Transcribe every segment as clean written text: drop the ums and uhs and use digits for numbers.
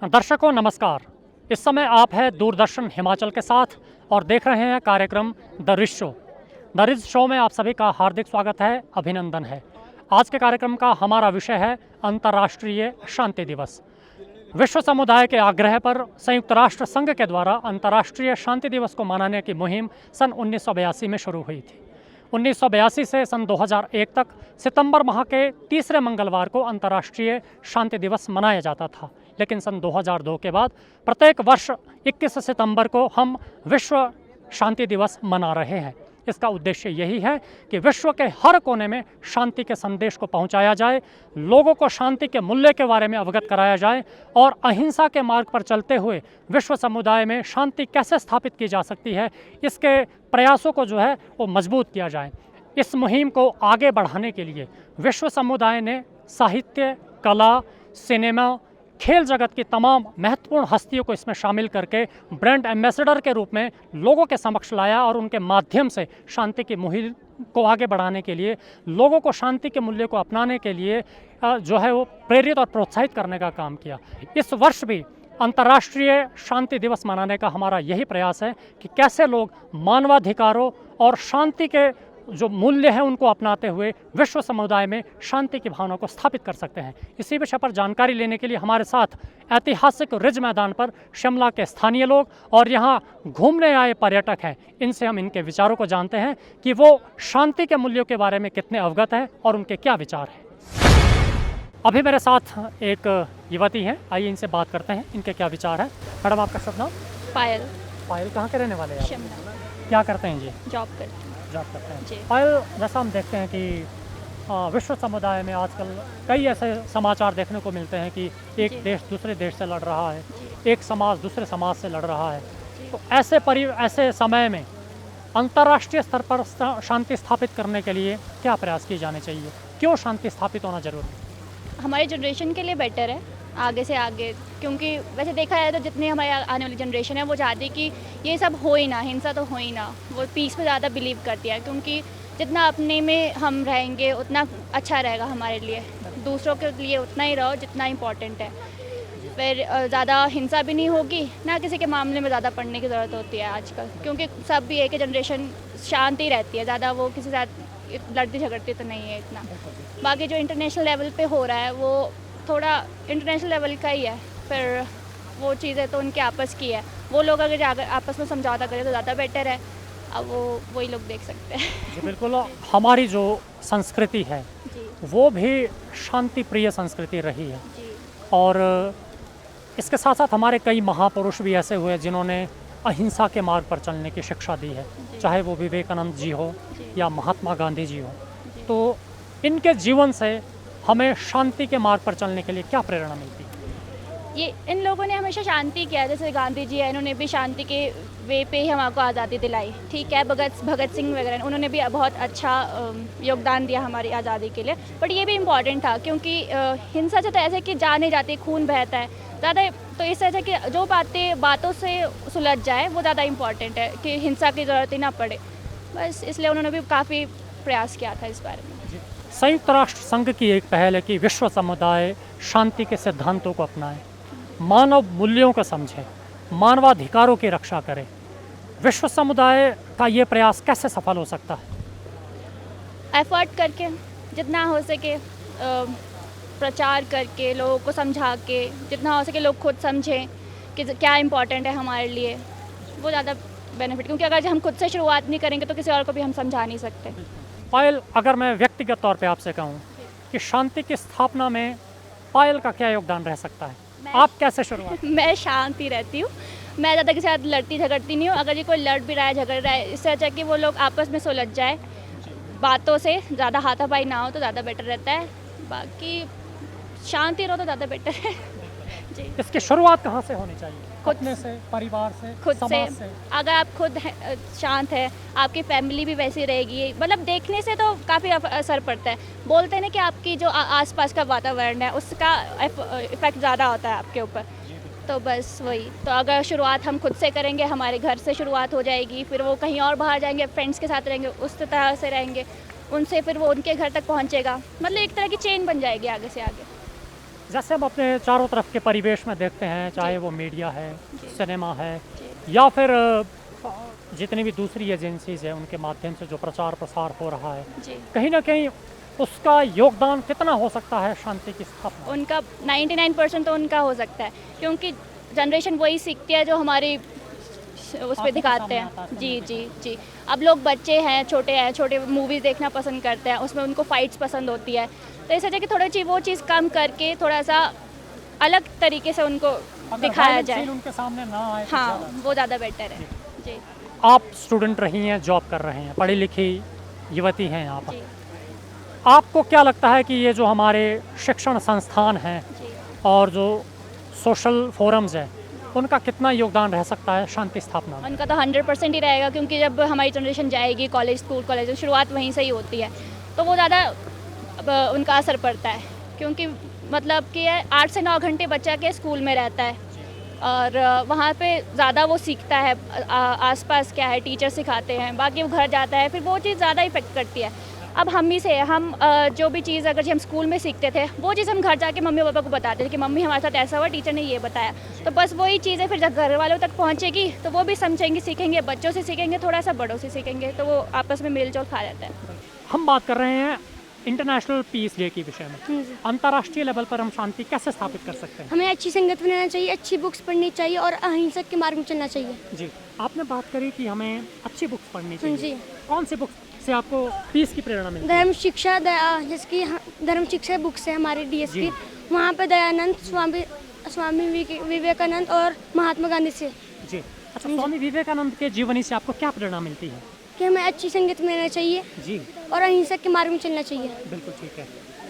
दर्शकों नमस्कार। इस समय आप हैं दूरदर्शन हिमाचल के साथ और देख रहे हैं कार्यक्रम the rich show. The rich show में आप सभी का हार्दिक स्वागत है, अभिनंदन है। आज के कार्यक्रम का हमारा विषय है अंतर्राष्ट्रीय शांति दिवस। विश्व समुदाय के आग्रह पर संयुक्त राष्ट्र संघ के द्वारा अंतर्राष्ट्रीय शांति दिवस को मनाने की मुहिम सन 1982 में शुरू हुई थी। 1982 से सन 2001 तक सितंबर माह के तीसरे मंगलवार को अंतर्राष्ट्रीय शांति दिवस मनाया जाता था, लेकिन सन 2002 के बाद प्रत्येक वर्ष 21 सितंबर को हम विश्व शांति दिवस मना रहे हैं। इसका उद्देश्य यही है कि विश्व के हर कोने में शांति के संदेश को पहुंचाया जाए, लोगों को शांति के मूल्य के बारे में अवगत कराया जाए और अहिंसा के मार्ग पर चलते हुए विश्व समुदाय में शांति कैसे स्थापित की जा सकती है, इसके प्रयासों को वो मजबूत किया जाए। इस मुहिम को आगे बढ़ाने के लिए विश्व समुदाय ने साहित्य, कला, सिनेमा, खेल जगत की तमाम महत्वपूर्ण हस्तियों को इसमें शामिल करके ब्रांड एम्बेसडर के रूप में लोगों के समक्ष लाया और उनके माध्यम से शांति की मुहिम को आगे बढ़ाने के लिए, लोगों को शांति के मूल्य को अपनाने के लिए वो प्रेरित और प्रोत्साहित करने का काम किया। इस वर्ष भी अंतर्राष्ट्रीय शांति दिवस मनाने का हमारा यही प्रयास है कि कैसे लोग मानवाधिकारों और शांति के जो मूल्य हैं उनको अपनाते हुए विश्व समुदाय में शांति की भावना को स्थापित कर सकते हैं। इसी विषय पर जानकारी लेने के लिए हमारे साथ ऐतिहासिक रिज मैदान पर शिमला के स्थानीय लोग और यहाँ घूमने आए पर्यटक हैं। इनसे हम इनके विचारों को जानते हैं कि वो शांति के मूल्यों के बारे में कितने अवगत हैं और उनके क्या विचार हैं। अभी मेरे साथ एक युवती हैं, आइए इनसे बात करते हैं, इनके क्या विचार हैं। मैडम, आपका शुभ नाम? पायल। पायल कहाँ के रहने वाले हैं? शिमला। क्या करते हैं जी? जॉब करते हैं। जॉब करते हैं जी। पायल, जैसा हम देखते हैं कि विश्व समुदाय में आजकल कई ऐसे समाचार देखने को मिलते हैं कि एक जी। देश दूसरे देश से लड़ रहा है, जी। एक समाज दूसरे समाज से लड़ रहा है। तो ऐसे समय में अंतर्राष्ट्रीय स्तर पर शांति स्थापित करने के लिए क्या प्रयास किए जाने चाहिए? क्यों शांति स्थापित होना जरूरी है? हमारी जनरेशन के लिए बेटर है, आगे से आगे, क्योंकि वैसे देखा जाए तो जितनी हमारी आने वाली जनरेशन है वो चाहती है कि ये सब हो ही ना, हिंसा तो हो ही ना। वो पीस पे ज़्यादा बिलीव करती है, क्योंकि जितना अपने में हम रहेंगे उतना अच्छा रहेगा हमारे लिए, दूसरों के लिए उतना ही रहो जितना इम्पोर्टेंट है। फिर ज़्यादा हिंसा भी नहीं होगी, ना किसी के मामले में ज़्यादा पढ़ने की ज़रूरत होती है आजकल, क्योंकि सब भी एक ही जनरेशन शांति रहती है, ज़्यादा वो किसी के साथ लड़ती झगड़ती तो नहीं है इतना। बाकी जो इंटरनेशनल लेवल पे हो रहा है वो थोड़ा इंटरनेशनल लेवल का ही है, फिर वो चीज़ें तो उनके आपस की है। वो लोग अगर आपस में समझौता करें तो ज़्यादा बेटर है। अब वही लोग देख सकते हैं। जी बिल्कुल। हमारी जो संस्कृति है जी। वो भी शांति प्रिय संस्कृति रही है जी। और इसके साथ साथ हमारे कई महापुरुष भी ऐसे हुए जिन्होंने अहिंसा के मार्ग पर चलने की शिक्षा दी है, चाहे वो विवेकानंद जी हो या महात्मा गांधी जी हो। तो इनके जीवन से हमें शांति के मार्ग पर चलने के लिए क्या प्रेरणा मिलती है? ये इन लोगों ने हमेशा शांति किया है, जैसे गांधी जी है, इन्होंने भी शांति के वे पे ही हमको आज़ादी दिलाई। ठीक है, भगत सिंह वगैरह उन्होंने भी बहुत अच्छा योगदान दिया हमारी आज़ादी के लिए। बट ये भी इम्पॉर्टेंट था, क्योंकि हिंसा से तो ऐसे कि जान नहीं जाती, खून बहता है ज़्यादा, तो इस वजह कि जो बातों से सुलझ जाए वो ज़्यादा इम्पॉर्टेंट है, कि हिंसा की ज़रूरत ही ना पड़े। बस इसलिए उन्होंने भी काफ़ी प्रयास किया था इस बारे में। संयुक्त राष्ट्र संघ की एक पहल है कि विश्व समुदाय शांति के सिद्धांतों को अपनाए, मानव मूल्यों को समझे, मानवाधिकारों की रक्षा करे। विश्व समुदाय का ये प्रयास कैसे सफल हो सकता है? एफर्ट करके, जितना हो सके प्रचार करके, लोगों को समझा के, जितना हो सके लोग खुद समझें कि क्या इम्पोर्टेंट है हमारे लिए, वो ज़्यादा बेनिफिट, क्योंकि अगर हम खुद से शुरुआत नहीं करेंगे तो किसी और को भी हम समझा नहीं सकते। पायल, अगर मैं व्यक्तिगत तौर पे आपसे कहूँ कि शांति की स्थापना में पायल का क्या योगदान रह सकता है, आप कैसे शुरुआत? मैं शांति रहती हूँ, मैं ज़्यादा के साथ लड़ती झगड़ती नहीं हूँ। अगर ये कोई लड़ भी रहा है, झगड़ रहा है, इससे अच्छा कि वो लोग आपस में सुलझ जाए, बातों से ज़्यादा हाथापाई ना हो तो ज़्यादा बेटर रहता है। बाकी शांति रहो तो ज़्यादा बेटर है। जी। इसकी शुरुआत कहाँ से होनी चाहिए? खुद अपने से, परिवार से, खुद समाज से। अगर आप खुद शांत है, आपकी फैमिली भी वैसी रहेगी। मतलब देखने से तो काफ़ी असर पड़ता है। बोलते हैं ना कि आपकी जो आसपास का वातावरण है उसका इफेक्ट ज़्यादा होता है आपके ऊपर। तो बस वही, तो अगर शुरुआत हम खुद से करेंगे, हमारे घर से शुरुआत हो जाएगी, फिर वो कहीं और बाहर जाएंगे, फ्रेंड्स के साथ रहेंगे, उस तरह से रहेंगे, उनसे फिर वो उनके घर तक पहुँचेगा। मतलब एक तरह की चेन बन जाएगी आगे से आगे। जैसे हम अपने चारों तरफ के परिवेश में देखते हैं, चाहे वो मीडिया है, जी। सिनेमा है जी। या फिर जितनी भी दूसरी एजेंसीज़ हैं उनके माध्यम से जो प्रचार प्रसार हो रहा है, जी। कहीं न कहीं उसका योगदान कितना हो सकता है शांति की स्थापना में? उनका 99% तो उनका हो सकता है, क्योंकि जनरेशन वही सीखती है जो हमारी उस पे आँखों के दिखाते सामने आता है हैं। सुनने जी, को। जी, जी। अब लोग बच्चे हैं, छोटे मूवीज़ देखना पसंद करते हैं, उसमें उनको फाइट्स पसंद होती है। तो इस वजह की थोड़ी वो चीज़ कम करके थोड़ा-सा अलग तरीके से उनको अगर दिखाया violent जाए। scene उनके सामने ना आए तो हाँ, ज़्यादा वो ज़्यादा बेटर है। जी, आप स्टूडेंट रही हैं, जॉब कर रहे हैं, पढ़ी लिखी युवती हैं यहाँ पर। जी, आपको क्या लगता है कि ये जो हमारे शिक्षण संस्थान हैं जी। और जो सोशल फोरम्स हैं, उनका कितना योगदान रह सकता है शांति स्थापना में? उनका तो 100% ही रहेगा, क्योंकि जब हमारी जनरेशन जाएगी कॉलेज, स्कूल, कॉलेज, शुरुआत वहीं से ही होती है, तो वो ज़्यादा उनका असर पड़ता है। क्योंकि मतलब कि 8 से 9 घंटे बच्चा के स्कूल में रहता है और वहाँ पे ज़्यादा वो सीखता है। आसपास क्या है, टीचर सिखाते हैं, बाकी वो घर जाता है, फिर वो चीज़ ज़्यादा इफेक्ट करती है। अब हम ही से हम जो भी चीज़ अगर हम स्कूल में सीखते थे, वो चीज़ हम घर जाके मम्मी पापा को बताते थे कि मम्मी हमारे साथ ऐसा हुआ, टीचर ने ये बताया। तो बस वही चीज़ें फिर जब घर वालों तक पहुँचेगी तो वो भी समझेंगे, सीखेंगे, बच्चों से सीखेंगे, थोड़ा सा बड़ों से सीखेंगे, तो वो आपस में मेल जोल खा जाता है। हम बात कर रहे हैं इंटरनेशनल पीस डे के विषय में। अंतर्राष्ट्रीय लेवल पर हम शांति कैसे स्थापित कर सकते हैं? हमें अच्छी संगत बनाना चाहिए, अच्छी बुक्स पढ़नी चाहिए और अहिंसक के मार्ग में चलना चाहिए। जी, आपने बात करी कि हमें अच्छी बुक्स पढ़नी चाहिए। जी। कौन सी बुक्स से आपको पीस की प्रेरणा मिलती है? धर्म शिक्षा जैसे कि धर्म शिक्षा बुक्स है हमारे डीएस जी। की, वहाँ पे दयानंद, स्वामी विवेकानंद और महात्मा गांधी से जी, अच्छा, स्वामी विवेकानंद के जीवनी से आपको क्या प्रेरणा मिलती है? कि हमें अच्छी संगत में रहना चाहिए जी, और अहिंसक के मार्ग में चलना चाहिए बिल्कुल ठीक है,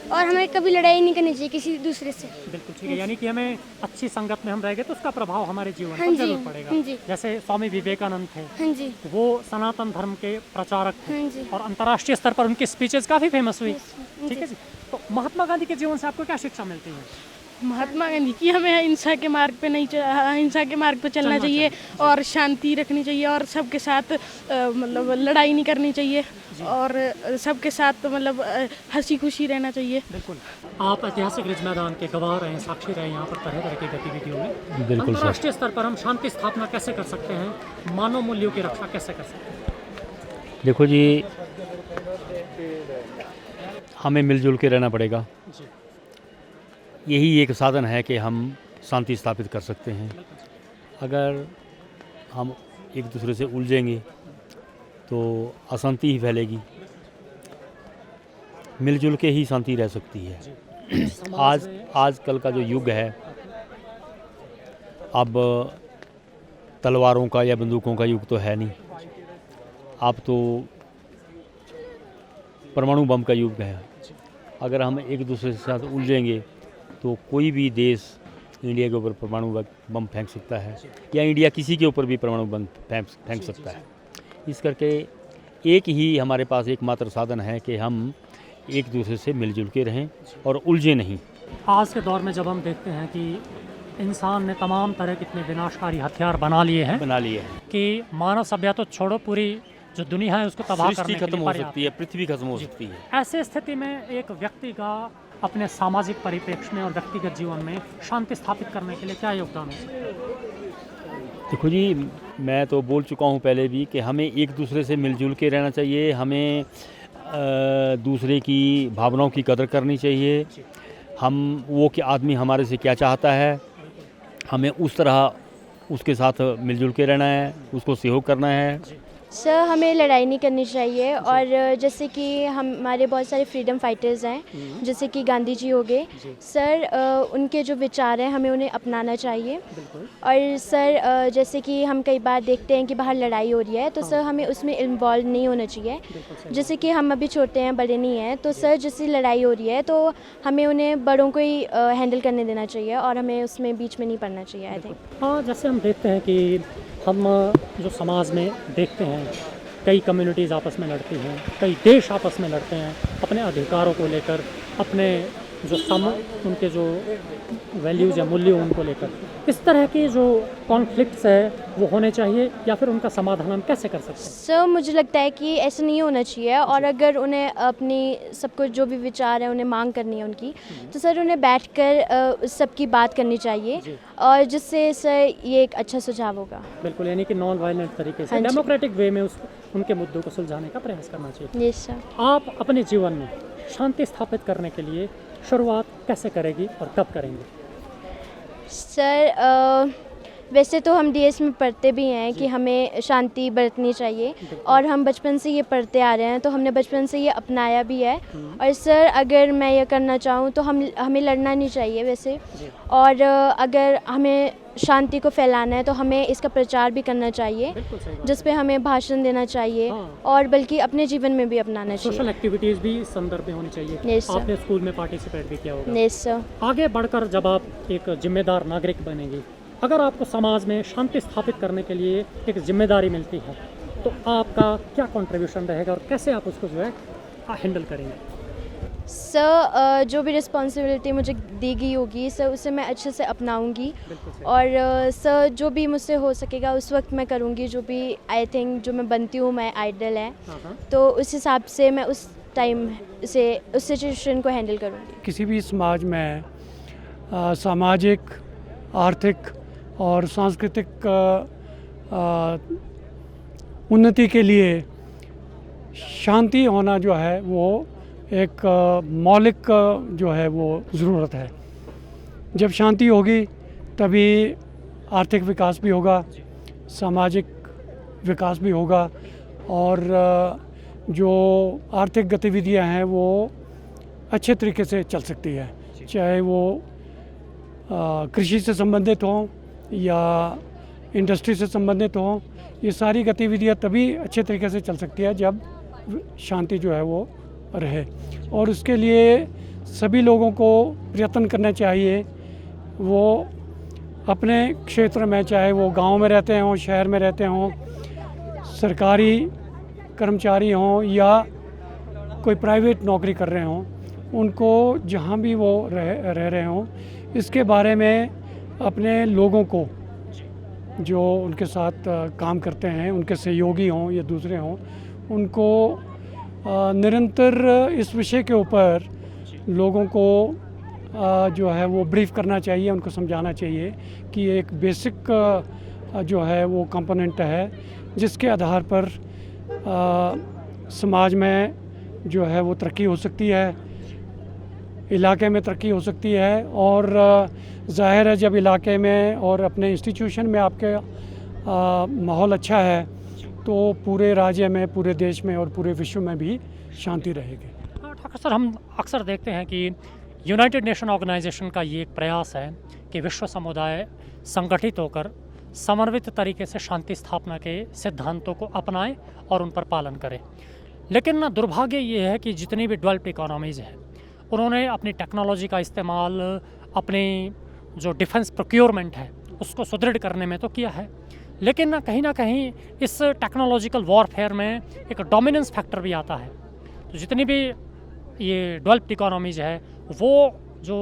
और हमें कभी लड़ाई नहीं करनी चाहिए किसी दूसरे से। बिल्कुल ठीक है। यानी कि हमें अच्छी संगत में हम रहेंगे तो उसका प्रभाव हमारे जीवन हाँ पर जी, जरूर हाँ पड़ेगा। जी। जैसे स्वामी विवेकानंद थे, हाँ जी, वो सनातन धर्म के प्रचारक थे हाँ जी। और अंतर्राष्ट्रीय स्तर पर उनकी स्पीचेस काफ़ी फेमस हुई। हाँ ठीक है जी। तो महात्मा गांधी के जीवन से आपको क्या शिक्षा मिलती है? महात्मा गांधी की हमें अहिंसा के मार्ग पे नहीं अहिंसा के मार्ग पे चलना चाहिए और शांति रखनी चाहिए और सबके साथ मतलब लड़ाई नहीं करनी चाहिए और सबके साथ मतलब हंसी खुशी रहना चाहिए। बिल्कुल, आप ऐतिहासिक रिज मैदान के गवाह रहे, साक्षी रहे यहाँ पर तरह तरह की गतिविधियों में। बिल्कुल सर। अंतर्राष्ट्रीय स्तर पर हम शांति स्थापना कैसे कर सकते हैं, मानव मूल्यों की रक्षा कैसे कर सकते हैं? देखो जी, हमें मिलजुल के रहना पड़ेगा। जी, यही एक साधन है कि हम शांति स्थापित कर सकते हैं। अगर हम एक दूसरे से उलझेंगे तो अशांति ही फैलेगी। मिलजुल के ही शांति रह सकती है। आजकल का जो युग है, अब तलवारों का या बंदूकों का युग तो है नहीं, अब तो परमाणु बम का युग है। अगर हम एक दूसरे के साथ उलझेंगे तो कोई भी देश इंडिया के ऊपर परमाणु बम फेंक सकता है या इंडिया किसी के ऊपर भी परमाणु बम फेंक सकता है। इस करके एक ही हमारे पास एकमात्र साधन है कि हम एक दूसरे से मिलजुल के रहें और उलझे नहीं। आज के दौर में जब हम देखते हैं कि इंसान ने तमाम तरह के इतने विनाशकारी हथियार बना लिए हैं कि मानव सभ्यता तो छोड़ो, पूरी जो दुनिया है उसको तबाह सृष्टि करने के खत्म लिए हो पर्याप्त सकती है, पृथ्वी खत्म हो सकती है। ऐसे स्थिति में एक व्यक्ति का अपने सामाजिक परिप्रेक्ष्य में और व्यक्तिगत जीवन में शांति स्थापित करने के लिए क्या योगदान है? देखो जी, मैं तो बोल चुका हूँ पहले भी कि हमें एक दूसरे से मिलजुल के रहना चाहिए। हमें दूसरे की भावनाओं की कदर करनी चाहिए। हम वो कि आदमी हमारे से क्या चाहता है, हमें उस तरह उसके साथ मिलजुल के रहना है, उसको सहयोग करना है। सर हमें लड़ाई नहीं करनी चाहिए और जैसे कि हमारे बहुत सारे फ्रीडम फाइटर्स हैं, जैसे कि गांधी जी हो गए सर, उनके जो विचार हैं हमें उन्हें अपनाना चाहिए। और सर जैसे कि हम कई बार देखते हैं कि बाहर लड़ाई हो रही है तो सर हमें उसमें इन्वॉल्व नहीं होना चाहिए। जैसे कि हम अभी छोटे हैं, बड़े नहीं हैं, तो सर जैसे लड़ाई हो रही है तो हमें उन्हें बड़ों को ही हैंडल करने देना चाहिए और हमें उसमें बीच में नहीं पड़ना चाहिए। आई थिंक हाँ, जैसे हम देखते हैं कि हम जो समाज में देखते हैं कई कम्युनिटीज़ आपस में लड़ती हैं, कई देश आपस में लड़ते हैं अपने अधिकारों को लेकर, अपने जो उनके जो वैल्यूज़ या मूल्य उनको लेकर, इस तरह के जो कॉन्फ्लिक्ट्स है वो होने चाहिए या फिर उनका समाधान हम कैसे कर सकते हैं? सर मुझे लगता है कि ऐसा नहीं होना चाहिए, और अगर उन्हें अपनी सबको जो भी विचार है उन्हें मांग करनी है उनकी, तो सर उन्हें बैठकर उस सब की बात करनी चाहिए, और जिससे सर ये एक अच्छा सुझाव होगा। बिल्कुल, यानी कि नॉन वायलेंट तरीके से हाँ जी। डेमोक्रेटिक वे में उनके मुद्दों को सुलझाने का प्रयास करना चाहिए। Yes sir. आप अपने जीवन में शांति स्थापित करने के लिए शुरुआत कैसे करेगी और कब करेंगे? सर वैसे तो हम डीएस में पढ़ते भी हैं कि हमें शांति बरतनी चाहिए, और हम बचपन से ये पढ़ते आ रहे हैं, तो हमने बचपन से ये अपनाया भी है। और सर अगर मैं ये करना चाहूँ तो हमें लड़ना नहीं चाहिए वैसे, और अगर हमें शांति को फैलाना है तो हमें इसका प्रचार भी करना चाहिए, जिस पे हमें भाषण देना चाहिए, और बल्कि अपने जीवन में भी अपनाना सोशल चाहिए। एक्टिविटीज़ भी इस संदर्भ में होनी चाहिए। Yes, sir. आपने स्कूल में पार्टिसिपेट भी किया होगा। Yes sir. आगे बढ़कर जब आप एक जिम्मेदार नागरिक बनेंगी, अगर आपको समाज में शांति स्थापित करने के लिए एक जिम्मेदारी मिलती है, तो आपका क्या कंट्रीब्यूशन रहेगा और कैसे आप उसको जो है हैंडल करेंगे? सर जो भी रिस्पॉन्सिबिलिटी मुझे दी गई होगी सर उसे मैं अच्छे से अपनाऊंगी, और सर जो भी मुझसे हो सकेगा उस वक्त मैं करूंगी, जो भी आई थिंक जो मैं बनती हूँ, मैं आइडल है, तो उस हिसाब से मैं उस टाइम से उस सिचुएशन को हैंडल करूंगी। किसी भी समाज में सामाजिक, आर्थिक और सांस्कृतिक उन्नति के लिए शांति होना जो है वो एक मौलिक जो है वो ज़रूरत है। जब शांति होगी तभी आर्थिक विकास भी होगा, सामाजिक विकास भी होगा, और जो आर्थिक गतिविधियां हैं वो अच्छे तरीके से चल सकती है, चाहे वो कृषि से संबंधित हों या इंडस्ट्री से संबंधित हों। ये सारी गतिविधियां तभी अच्छे तरीके से चल सकती है जब शांति जो है वो रहे, और उसके लिए सभी लोगों को प्रयत्न करना चाहिए। वो अपने क्षेत्र में, चाहे वो गांव में रहते हों, शहर में रहते हों, सरकारी कर्मचारी हों या कोई प्राइवेट नौकरी कर रहे हों, उनको जहां भी वो रह रहे हों, इसके बारे में अपने लोगों को जो उनके साथ काम करते हैं, उनके सहयोगी हों या दूसरे हों, उनको निरंतर इस विषय के ऊपर लोगों को जो है वो ब्रीफ करना चाहिए, उनको समझाना चाहिए कि एक बेसिक जो है वो कंपोनेंट है जिसके आधार पर समाज में जो है वो तरक्की हो सकती है, इलाके में तरक्की हो सकती है, और ज़ाहिर है जब इलाके में और अपने इंस्टीट्यूशन में आपके माहौल अच्छा है तो पूरे राज्य में, पूरे देश में और पूरे विश्व में भी शांति रहेगी। ठाकुर सर, हम अक्सर देखते हैं कि यूनाइटेड नेशन ऑर्गेनाइजेशन का ये एक प्रयास है कि विश्व समुदाय संगठित होकर समन्वित तरीके से शांति स्थापना के सिद्धांतों को अपनाएं और उन पर पालन करें। लेकिन दुर्भाग्य ये है कि जितनी भी डेवलप्ड इकोनॉमीज़ हैं उन्होंने अपनी टेक्नोलॉजी का इस्तेमाल अपनी जो डिफेंस प्रोक्योरमेंट है उसको सुदृढ़ करने में तो किया है, लेकिन ना कहीं इस टेक्नोलॉजिकल वॉरफेयर में एक डोमिनेंस फैक्टर भी आता है। तो जितनी भी ये डेवलप्ड इकोनॉमीज़ है वो जो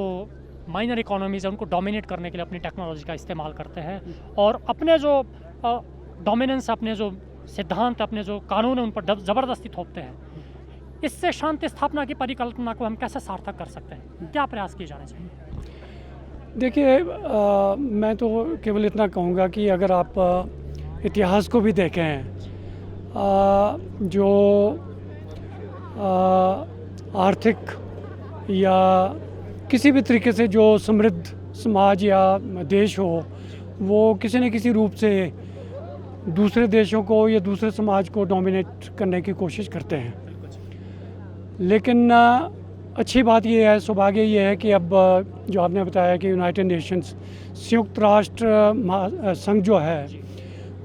माइनर इकोनॉमीज़ है उनको डोमिनेट करने के लिए अपनी टेक्नोलॉजी का इस्तेमाल करते हैं और अपने जो डोमिनेंस, अपने जो सिद्धांत, अपने जो कानून है उन पर ज़बरदस्ती थोपते हैं। इससे शांति स्थापना की परिकल्पना को हम कैसे सार्थक कर सकते हैं? क्या प्रयास किए जाने चाहिए? देखिए, मैं तो केवल इतना कहूँगा कि अगर आप इतिहास को भी देखें, जो आर्थिक या किसी भी तरीके से जो समृद्ध समाज या देश हो, वो किसी न किसी रूप से दूसरे देशों को या दूसरे समाज को डोमिनेट करने की कोशिश करते हैं। लेकिन अच्छी बात यह है, सौभाग्य ये है कि अब जो आपने बताया कि यूनाइटेड नेशंस, संयुक्त राष्ट्र संघ जो है,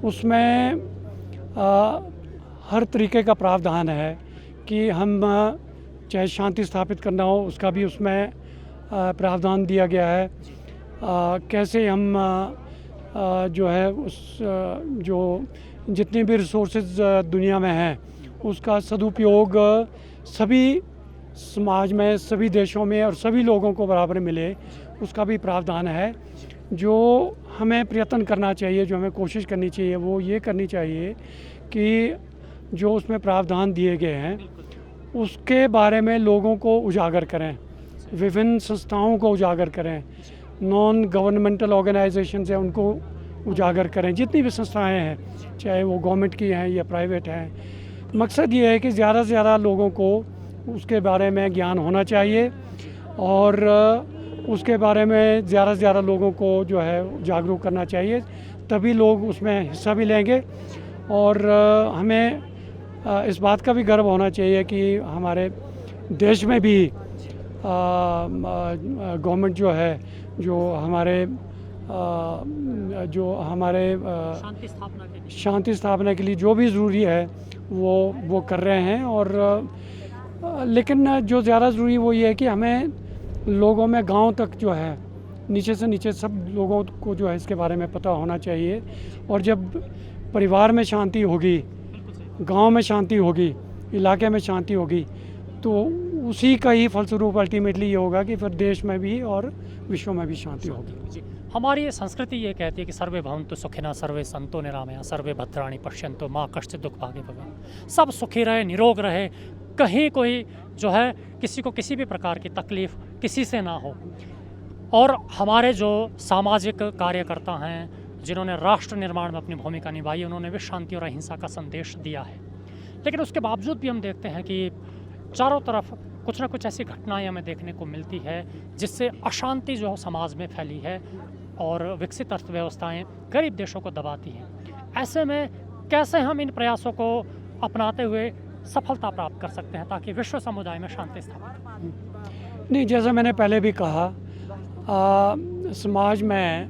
उसमें हर तरीके का प्रावधान है कि हम चाहे शांति स्थापित करना हो उसका भी उसमें प्रावधान दिया गया है। कैसे हम जो है उस जो जितने भी रिसोर्सेज दुनिया में हैं उसका सदुपयोग सभी समाज में सभी देशों में और सभी लोगों को बराबर मिले, उसका भी प्रावधान है। जो हमें प्रयत्न करना चाहिए, जो हमें कोशिश करनी चाहिए, वो ये करनी चाहिए कि जो उसमें प्रावधान दिए गए हैं उसके बारे में लोगों को उजागर करें, विभिन्न संस्थाओं को उजागर करें, नॉन गवर्नमेंटल ऑर्गेनाइजेशंस हैं उनको उजागर करें, जितनी भी संस्थाएं हैं, चाहे वो गवर्नमेंट की हैं या प्राइवेट हैं। मकसद ये है कि ज़्यादा से ज़्यादा लोगों को उसके बारे में ज्ञान होना चाहिए और उसके बारे में ज़्यादा से ज़्यादा लोगों को जो है जागरूक करना चाहिए, तभी लोग उसमें हिस्सा भी लेंगे। और हमें इस बात का भी गर्व होना चाहिए कि हमारे देश में भी गवर्नमेंट जो है, जो हमारे शांति स्थापना के लिए जो भी ज़रूरी है वो कर रहे हैं। और लेकिन जो ज़्यादा ज़रूरी वो ये है कि हमें लोगों में गांव तक जो है, नीचे से नीचे सब लोगों को जो है इसके बारे में पता होना चाहिए। और जब परिवार में शांति होगी, गांव में शांति होगी, इलाके में शांति होगी, तो उसी का ही फलस्वरूप अल्टीमेटली ये होगा कि फिर देश में भी और विश्व में भी शांति होगी। हमारी ये संस्कृति ये कहती है कि सर्वे भवन्तु सुखिनः, सर्वे सन्तु निरामया, सर्वे भद्राणि पश्यन्तु माँ कश्चित् दुःखभाग् भवेत्। सब सुखी रहे, निरोग रहे, कहीं कोई जो है किसी को किसी भी प्रकार की तकलीफ़ किसी से ना हो। और हमारे जो सामाजिक कार्यकर्ता हैं जिन्होंने राष्ट्र निर्माण में अपनी भूमिका निभाई, उन्होंने भी शांति और अहिंसा का संदेश दिया है। लेकिन उसके बावजूद भी हम देखते हैं कि चारों तरफ कुछ ना कुछ ऐसी घटनाएं हमें देखने को मिलती है जिससे अशांति जो समाज में फैली है और विकसित अर्थव्यवस्थाएं गरीब देशों को दबाती हैं। ऐसे में कैसे हम इन प्रयासों को अपनाते हुए सफलता प्राप्त कर सकते हैं ताकि विश्व समुदाय में शांति स्थापित हो? नहीं, जैसा मैंने पहले भी कहा, समाज में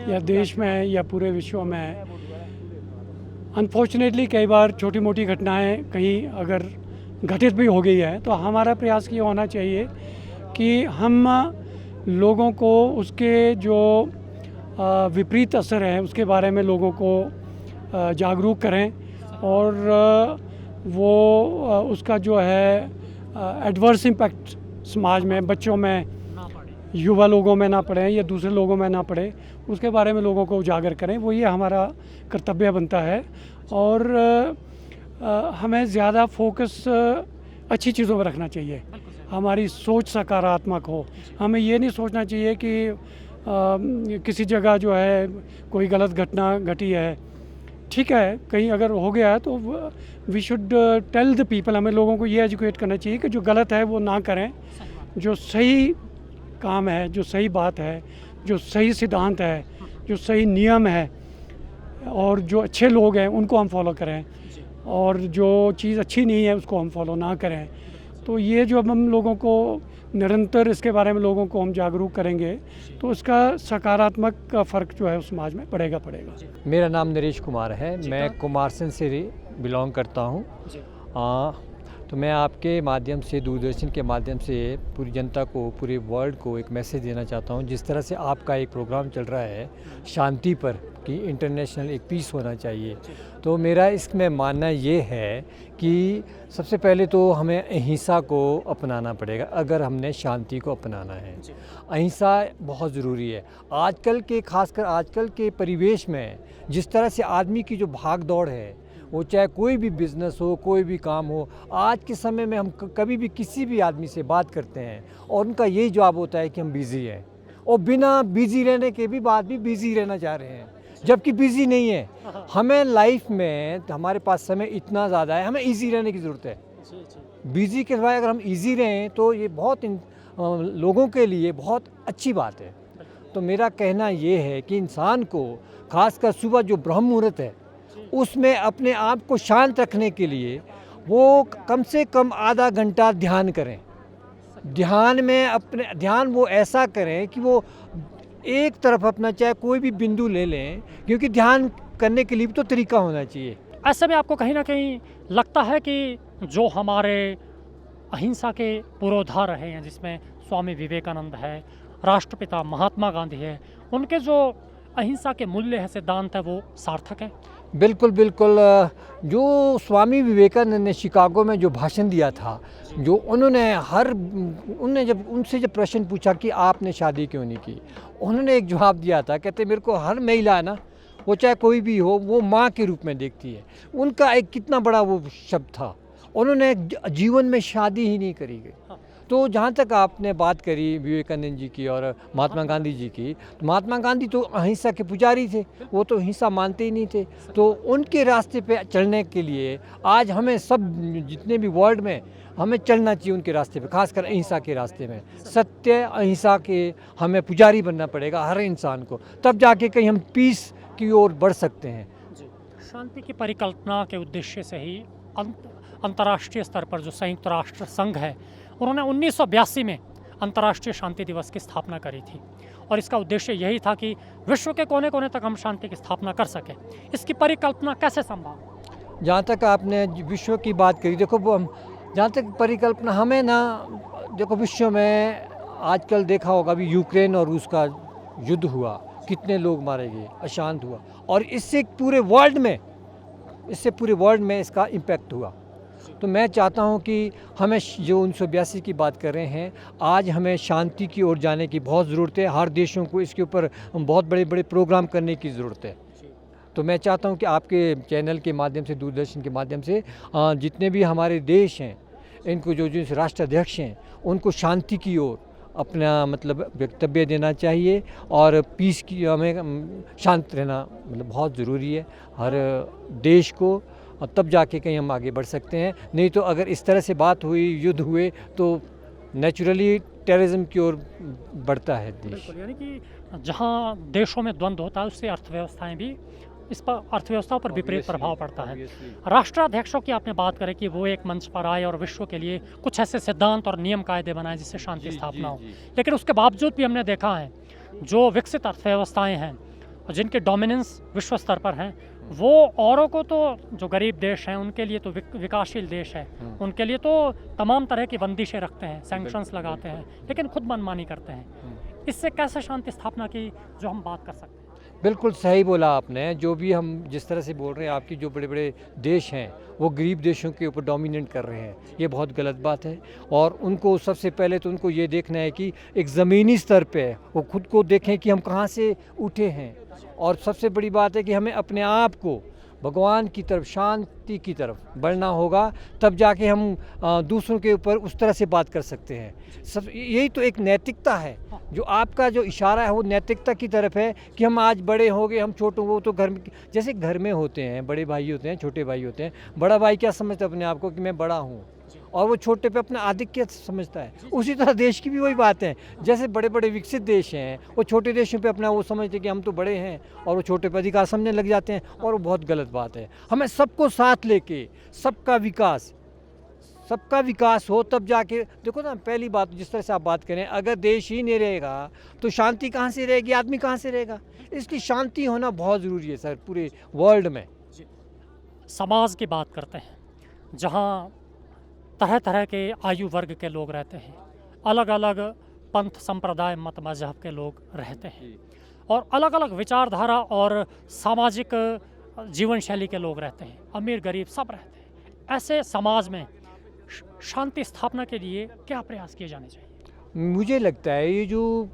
या देश में या पूरे विश्व में अनफॉर्चुनेटली कई बार छोटी मोटी घटनाएं कहीं अगर घटित भी हो गई है, तो हमारा प्रयास ये होना चाहिए कि हम लोगों को उसके जो विपरीत असर है उसके बारे में लोगों को जागरूक करें और वो उसका जो है एडवर्स इम्पैक्ट समाज में, बच्चों में, युवा लोगों में ना पड़े या दूसरे लोगों में ना पड़े, उसके बारे में लोगों को उजागर करें। वो ये हमारा कर्तव्य बनता है। और हमें ज़्यादा फोकस अच्छी चीज़ों पर रखना चाहिए, हमारी सोच सकारात्मक हो। हमें ये नहीं सोचना चाहिए कि किसी जगह जो है कोई गलत घटना घटी है, ठीक है, कहीं अगर हो गया है तो we should tell the people, हमें लोगों को ये एजुकेट करना चाहिए कि जो गलत है वो ना करें, जो सही काम है, जो सही बात है, जो सही सिद्धांत है, जो सही नियम है और जो अच्छे लोग हैं उनको हम फॉलो करें, और जो चीज़ अच्छी नहीं है उसको हम फॉलो ना करें। तो ये जो हम लोगों को निरंतर इसके बारे में लोगों को हम जागरूक करेंगे तो इसका सकारात्मक फ़र्क जो है उस समाज में पड़ेगा। मेरा नाम नरेश कुमार है, मैं कुमारसैन से बिलोंग करता हूँ। तो मैं आपके माध्यम से, दूरदर्शन के माध्यम से पूरी जनता को, पूरे वर्ल्ड को एक मैसेज देना चाहता हूँ। जिस तरह से आपका एक प्रोग्राम चल रहा है शांति पर कि इंटरनेशनल एक पीस होना चाहिए, तो मेरा इसमें मानना ये है कि सबसे पहले तो हमें अहिंसा को अपनाना पड़ेगा। अगर हमने शांति को अपनाना है, अहिंसा बहुत ज़रूरी है। आजकल के, खासकर आजकल के परिवेश में जिस तरह से आदमी की जो भाग दौड़ है, वो चाहे कोई भी बिज़नेस हो, कोई भी काम हो, आज के समय में हम कभी भी किसी भी आदमी से बात करते हैं और उनका यही जवाब होता है कि हम बिज़ी हैं, और बिना बिज़ी रहने के भी बाद भी बिज़ी रहना चाह रहे हैं, जबकि बिज़ी नहीं है। हमें लाइफ में, हमारे पास समय इतना ज़्यादा है, हमें इजी रहने की ज़रूरत है। बिज़ी के सिवाय अगर हम इजी रहें तो ये बहुत लोगों के लिए बहुत अच्छी बात है। तो मेरा कहना ये है कि इंसान को, खासकर सुबह जो ब्रह्म मुहूर्त है, उसमें अपने आप को शांत रखने के लिए वो कम से कम आधा घंटा ध्यान करें। ध्यान में अपने ध्यान वो ऐसा करें कि वो एक तरफ अपना, चाहे कोई भी बिंदु ले लें, क्योंकि ध्यान करने के लिए भी तो तरीका होना चाहिए। ऐसे में आपको कहीं ना कहीं लगता है कि जो हमारे अहिंसा के पुरोधा रहे हैं, जिसमें स्वामी विवेकानंद है, राष्ट्रपिता महात्मा गांधी है, उनके जो अहिंसा के मूल्य है, सिद्धांत है, वो सार्थक है? बिल्कुल बिल्कुल जो स्वामी विवेकानंद ने शिकागो में जो भाषण दिया था, जो उन्होंने जब उनसे जब प्रश्न पूछा कि आपने शादी क्यों नहीं की, उन्होंने एक जवाब दिया था, कहते मेरे को हर महिला है ना, वो चाहे कोई भी हो, वो माँ के रूप में देखती है। उनका एक कितना बड़ा वो शब्द था, उन्होंने जीवन में शादी ही नहीं करी गई। तो जहाँ तक आपने बात करी विवेकानंद जी की और महात्मा गांधी जी की, तो महात्मा गांधी तो अहिंसा के पुजारी थे, वो तो हिंसा मानते ही नहीं थे। तो उनके रास्ते पे चलने के लिए आज हमें सब जितने भी वर्ल्ड में हमें चलना चाहिए उनके रास्ते पे, खासकर अहिंसा के रास्ते में। सत्य अहिंसा के हमें पुजारी बनना पड़ेगा हर इंसान को, तब जाके कहीं हम पीस की ओर बढ़ सकते हैं। शांति की परिकल्पना के उद्देश्य से ही अंतर्राष्ट्रीय स्तर पर जो संयुक्त राष्ट्र संघ है, उन्होंने 1982 में अंतर्राष्ट्रीय शांति दिवस की स्थापना करी थी और इसका उद्देश्य यही था कि विश्व के कोने कोने तक हम शांति की स्थापना कर सकें। इसकी परिकल्पना कैसे संभव? जहाँ तक आपने विश्व की बात करी, देखो वो हम जहाँ तक परिकल्पना हमें ना, देखो विश्व में आजकल देखा होगा अभी यूक्रेन और रूस का युद्ध हुआ, कितने लोग मारे गए, अशांत हुआ, और इससे पूरे वर्ल्ड में इसका इम्पैक्ट हुआ। तो मैं चाहता हूं कि हमें जो 1982 की बात कर रहे हैं, आज हमें शांति की ओर जाने की बहुत ज़रूरत है। हर देशों को इसके ऊपर बहुत बड़े बड़े प्रोग्राम करने की ज़रूरत है। तो मैं चाहता हूं कि आपके चैनल के माध्यम से, दूरदर्शन के माध्यम से जितने भी हमारे देश हैं, इनको जो राष्ट्राध्यक्ष हैं, उनको शांति की ओर अपना मतलब वक्तव्य देना चाहिए और पीस की हमें शांत रहना मतलब बहुत ज़रूरी है हर देश को, और तब जाके कहीं हम आगे बढ़ सकते हैं। नहीं तो अगर इस तरह से बात हुई, युद्ध हुए, तो नेचुरली टेररिज्म की ओर बढ़ता है देश। बिल्कुल, यानी कि जहाँ देशों में द्वंद्व होता है उससे अर्थव्यवस्थाएं भी, इस पर अर्थव्यवस्था पर विपरीत प्रभाव पड़ता है। राष्ट्राध्यक्षों की आपने बात करें कि वो एक मंच पर आए और विश्व के लिए कुछ ऐसे सिद्धांत और नियम कायदे बनाए जिससे शांति स्थापना हो, लेकिन उसके बावजूद भी हमने देखा है जो विकसित अर्थव्यवस्थाएं हैं और जिनके डोमिनेंस विश्व स्तर पर हैं, वो औरों को तो, जो गरीब देश हैं उनके लिए तो विकासशील देश है, उनके लिए तो तमाम तरह की बंदिशें रखते हैं, सैंक्शंस लगाते हैं, लेकिन खुद मनमानी करते हैं। इससे कैसे शांति स्थापना की जो हम बात कर सकते हैं? बिल्कुल सही बोला आपने। जो भी हम जिस तरह से बोल रहे हैं, आपकी जो बड़े बड़े देश हैं वो गरीब देशों के ऊपर डोमिनेट कर रहे हैं, ये बहुत गलत बात है। और उनको सबसे पहले तो उनको ये देखना है कि एक ज़मीनी स्तर पे वो खुद को देखें कि हम कहाँ से उठे हैं, और सबसे बड़ी बात है कि हमें अपने आप को भगवान की तरफ, शांति की तरफ बढ़ना होगा, तब जाके हम दूसरों के ऊपर उस तरह से बात कर सकते हैं। सब यही तो एक नैतिकता है, जो आपका जो इशारा है वो नैतिकता की तरफ है कि हम आज बड़े हो गए, हम छोटे, वो तो घर में, जैसे घर में होते हैं बड़े भाई होते हैं, छोटे भाई होते हैं। बड़ा भाई क्या समझता है अपने आप को कि मैं बड़ा हूँ, और वो छोटे पे अपना आधिक्य समझता है। उसी तरह देश की भी वही बात है, जैसे बड़े बड़े विकसित देश हैं वो छोटे देशों पे अपना वो समझते हैं कि हम तो बड़े हैं, और वो छोटे पे अधिकार समझने लग जाते हैं, और वो बहुत गलत बात है। हमें सबको साथ लेके सबका विकास हो, तब जाके देखो ना, पहली बात जिस तरह से आप बात करें, अगर देश ही नहीं रहेगा तो शांति कहाँ से रहेगी, आदमी कहाँ से रहेगा? इसलिए शांति होना बहुत ज़रूरी है सर, पूरे वर्ल्ड में। समाज की बात करते हैं जहाँ तरह तरह के आयु वर्ग के लोग रहते हैं, अलग अलग पंथ, संप्रदाय, मत, मजहब के लोग रहते हैं, और अलग अलग विचारधारा और सामाजिक जीवन शैली के लोग रहते हैं, अमीर गरीब सब रहते हैं। ऐसे समाज में शांति स्थापना के लिए क्या प्रयास किए जाने चाहिए? मुझे लगता है ये जो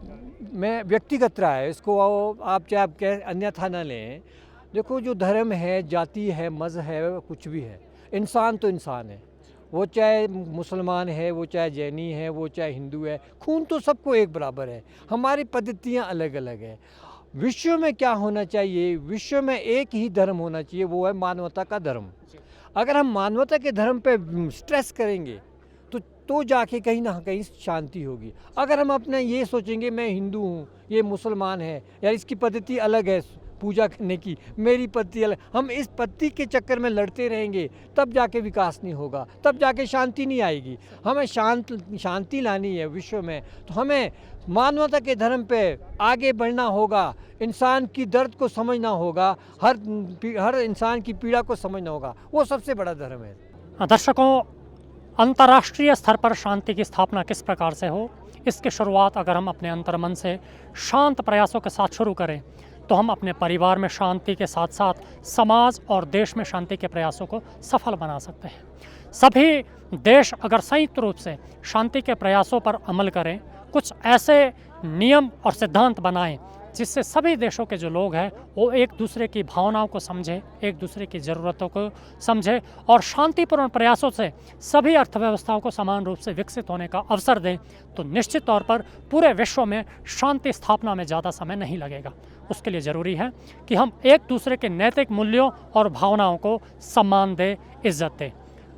मैं व्यक्तिगत राय है, इसको आप चाहे आप अन्यथा ना लें। देखो, जो धर्म है, जाति है, मज़हब है, कुछ भी है, इंसान तो इंसान है। वो चाहे मुसलमान है, वो चाहे जैनी है, वो चाहे हिंदू है, खून तो सबको एक बराबर है। हमारी पद्धतियाँ अलग अलग हैं। विश्व में क्या होना चाहिए? विश्व में एक ही धर्म होना चाहिए, वो है मानवता का धर्म। अगर हम मानवता के धर्म पे स्ट्रेस करेंगे तो जाके कहीं ना कहीं शांति होगी। अगर हम अपना ये सोचेंगे मैं हिंदू हूँ, ये मुसलमान है, या इसकी पद्धति अलग है पूजा करने की, मेरी पद्धति अलग, हम इस पद्धति के चक्कर में लड़ते रहेंगे, तब जाके विकास नहीं होगा, तब जाके शांति नहीं आएगी। हमें शांति लानी है विश्व में, तो हमें मानवता के धर्म पे आगे बढ़ना होगा, इंसान की दर्द को समझना होगा, हर इंसान की पीड़ा को समझना होगा। वो सबसे बड़ा धर्म है। दर्शकों, अंतर्राष्ट्रीय स्तर पर शांति की स्थापना किस प्रकार से हो, इसकी शुरुआत अगर हम अपने अंतर्मन से शांत प्रयासों के साथ शुरू करें तो हम अपने परिवार में शांति के साथ साथ समाज और देश में शांति के प्रयासों को सफल बना सकते हैं। सभी देश अगर संयुक्त रूप से शांति के प्रयासों पर अमल करें, कुछ ऐसे नियम और सिद्धांत बनाएं जिससे सभी देशों के जो लोग हैं वो एक दूसरे की भावनाओं को समझें, एक दूसरे की ज़रूरतों को समझें और शांतिपूर्ण प्रयासों से सभी अर्थव्यवस्थाओं को समान रूप से विकसित होने का अवसर दें, तो निश्चित तौर पर पूरे विश्व में शांति स्थापना में ज़्यादा समय नहीं लगेगा। उसके लिए ज़रूरी है कि हम एक दूसरे के नैतिक मूल्यों और भावनाओं को सम्मान दें, इज्जत दें।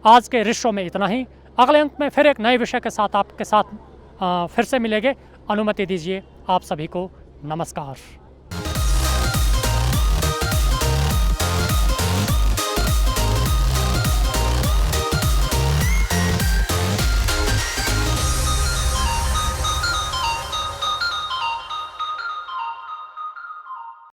आज के रिश्तों में इतना ही। अगले अंक में फिर एक नए विषय के साथ आपके साथ फिर से मिलेंगे। अनुमति दीजिए। आप सभी को नमस्कार।